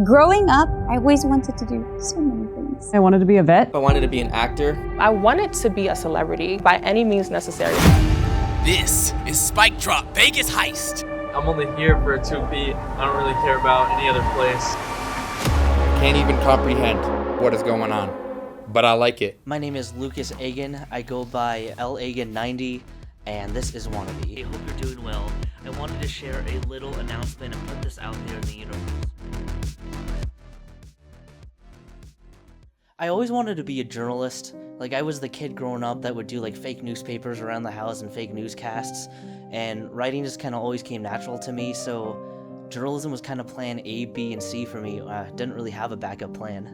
Growing up, I always wanted to do so many things. I wanted to be a vet. I wanted to be an actor. I wanted to be a celebrity by any means necessary. This is Spike Drop Vegas Heist. I'm only here for a 2B. I don't really care about any other place. Can't even comprehend what is going on, but I like it. My name is LukasEggen. I go by LEggen90, and this is Wannabe. I hope you're doing well. I wanted to share a little announcement and put this out there in the universe. I always wanted to be a journalist. Like, I was the kid growing up that would do like fake newspapers around the house and fake newscasts, and writing just kind of always came natural to me, so journalism was kind of plan A, B, and C for me. Didn't really have a backup plan.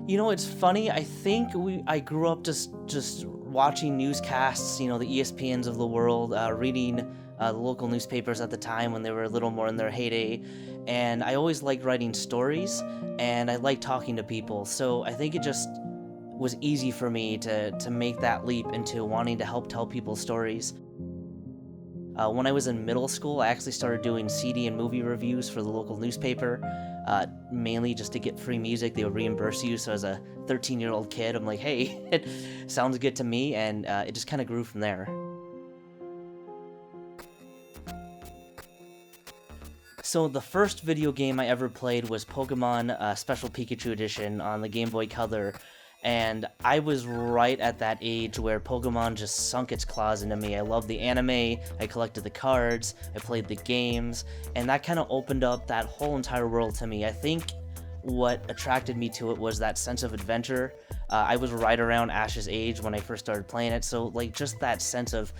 You know, it's funny, I think I grew up just watching newscasts, you know, the ESPNs of the world, reading the local newspapers at the time when they were a little more in their heyday, and I always liked writing stories, and I liked talking to people, so I think it just was easy for me to make that leap into wanting to help tell people stories. When I was in middle school, I actually started doing CD and movie reviews for the local newspaper, mainly just to get free music. They would reimburse you, so as a 13-year-old kid, I'm like, hey, it sounds good to me, and it just kind of grew from there. So the first video game I ever played was Pokemon Special Pikachu Edition on the Game Boy Color, and I was right at that age where Pokemon just sunk its claws into me. I loved the anime, I collected the cards, I played the games, and that kind of opened up that whole entire world to me. I think what attracted me to it was that sense of adventure. I was right around Ash's age when I first started playing it, so like just that sense of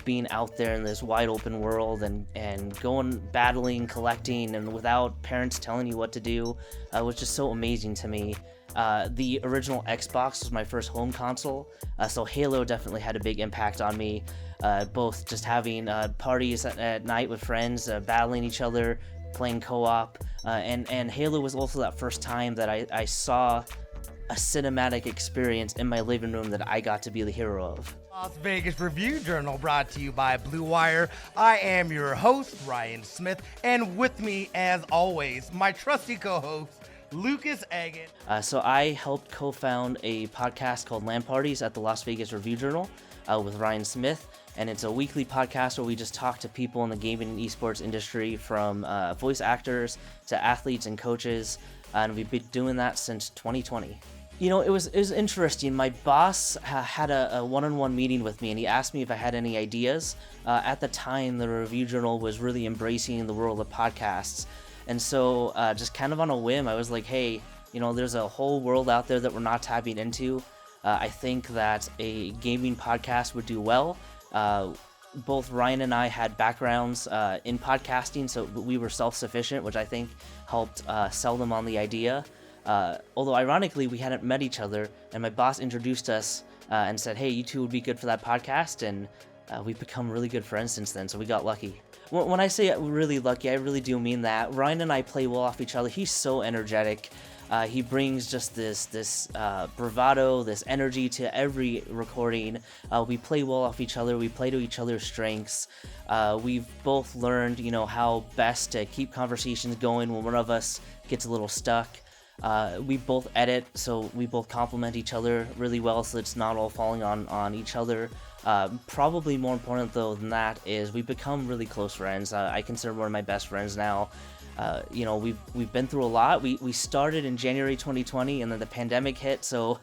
being out there in this wide open world and going battling, collecting, and without parents telling you what to do was just so amazing to me. The original Xbox was my first home console, so Halo definitely had a big impact on me, both just having parties at night with friends, battling each other, playing co-op, and Halo was also that first time that I saw a cinematic experience in my living room that I got to be the hero of. Las Vegas Review Journal brought to you by Blue Wire. I am your host, Ryan Smith, and with me, as always, my trusty co-host, LukasEggen. So I helped co-found a podcast called LAN Parties at the Las Vegas Review Journal with Ryan Smith, and it's a weekly podcast where we just talk to people in the gaming and esports industry, from voice actors to athletes and coaches, and we've been doing that since 2020. You know, it was interesting. My boss had a one-on-one meeting with me, and he asked me if I had any ideas. At the time, the Review Journal was really embracing the world of podcasts. And so just kind of on a whim, I was like, hey, you know, there's a whole world out there that we're not tapping into. I think that a gaming podcast would do well. Both Ryan and I had backgrounds in podcasting, so we were self-sufficient, which I think helped sell them on the idea. Although ironically, we hadn't met each other, and my boss introduced us and said, hey, you two would be good for that podcast, and we've become really good friends since then, so we got lucky. When I say really lucky, I really do mean that. Ryan and I play well off each other. He's so energetic. He brings just this bravado, this energy to every recording. We play well off each other. We play to each other's strengths. We've both learned, you know, how best to keep conversations going when one of us gets a little stuck. We both edit, so we both complement each other really well, so it's not all falling on each other. Probably more important though than that is we've become really close friends. I consider one of my best friends now. You know, we've been through a lot. We started in January 2020, and then the pandemic hit, so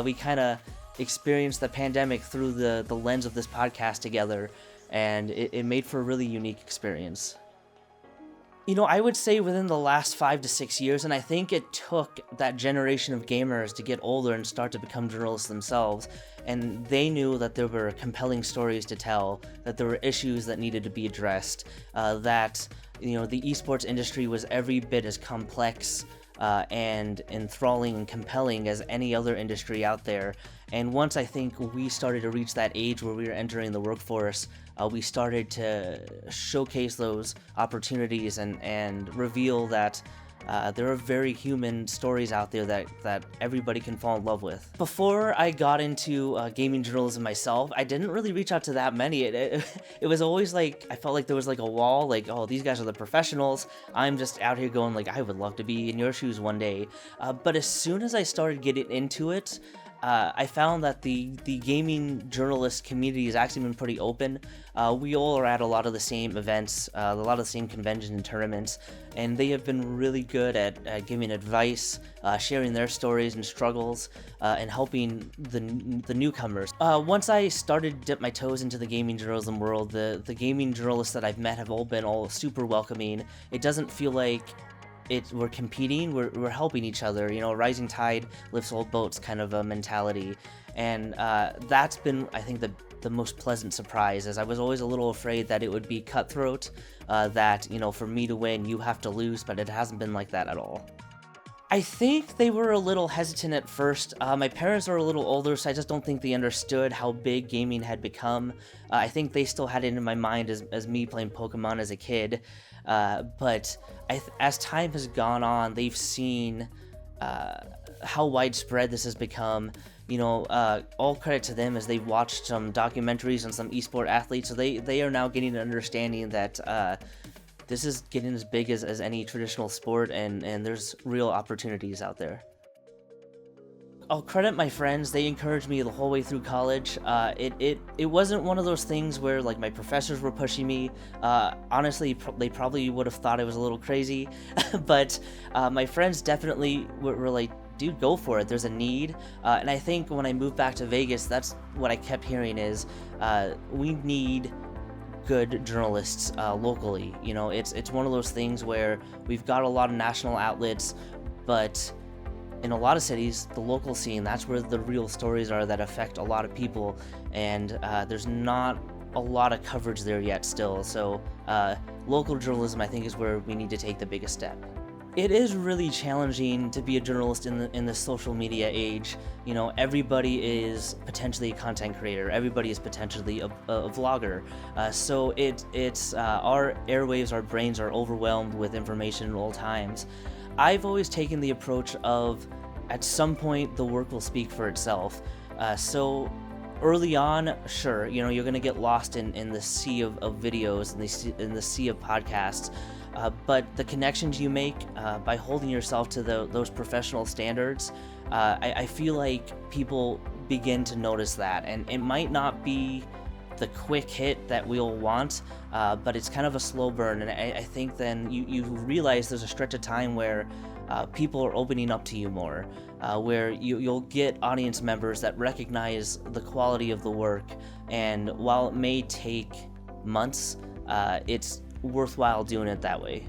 we kind of experienced the pandemic through the lens of this podcast together, and it made for a really unique experience. You know, I would say within the last 5 to 6 years, and I think it took that generation of gamers to get older and start to become journalists themselves, and they knew that there were compelling stories to tell, that there were issues that needed to be addressed, that, you know, the esports industry was every bit as complex and enthralling and compelling as any other industry out there. And once I think we started to reach that age where we were entering the workforce, we started to showcase those opportunities and reveal that There are very human stories out there that everybody can fall in love with. Before I got into gaming journalism myself, I didn't really reach out to that many. It was always like, I felt like there was like a wall, like, oh, these guys are the professionals. I'm just out here going like, I would love to be in your shoes one day. But as soon as I started getting into it, I found that the gaming journalist community has actually been pretty open. We all are at a lot of the same events, a lot of the same conventions and tournaments, and they have been really good at giving advice, sharing their stories and struggles, and helping the newcomers. Once I started to dip my toes into the gaming journalism world, the gaming journalists that I've met have all been super welcoming. It doesn't feel like we're competing, we're helping each other, you know, rising tide lifts all boats kind of a mentality. And that's been, I think, the most pleasant surprise, as I was always a little afraid that it would be cutthroat, that, you know, for me to win, you have to lose, but it hasn't been like that at all. I think they were a little hesitant at first. My parents are a little older, so I just don't think they understood how big gaming had become. I think they still had it in my mind as me playing Pokemon as a kid. But as time has gone on, they've seen how widespread this has become. You know, all credit to them as they've watched some documentaries on some esport athletes, so they are now getting an understanding that this is getting as big as any traditional sport, and there's real opportunities out there. I'll credit my friends. They encouraged me the whole way through college. It wasn't one of those things where like my professors were pushing me. Honestly, they probably would have thought I was a little crazy, but my friends definitely were like, dude, go for it. There's a need. And I think when I moved back to Vegas, that's what I kept hearing is we need good journalists locally. You know, it's one of those things where we've got a lot of national outlets, but in a lot of cities, the local scene, that's where the real stories are that affect a lot of people, and there's not a lot of coverage there yet still. So local journalism, I think, is where we need to take the biggest step. It is really challenging to be a journalist in the social media age. You know, everybody is potentially a content creator. Everybody is potentially a vlogger. So it's our airwaves, our brains are overwhelmed with information at all times. I've always taken the approach of, at some point, the work will speak for itself. So early on, sure, you know, you're going to get lost in the sea of videos, in the sea of podcasts. But the connections you make by holding yourself to those professional standards, I feel like people begin to notice that. And it might not be the quick hit that we'll want, but it's kind of a slow burn. And I think then you realize there's a stretch of time where people are opening up to you more, where you'll get audience members that recognize the quality of the work. And while it may take months, it's worthwhile doing it that way.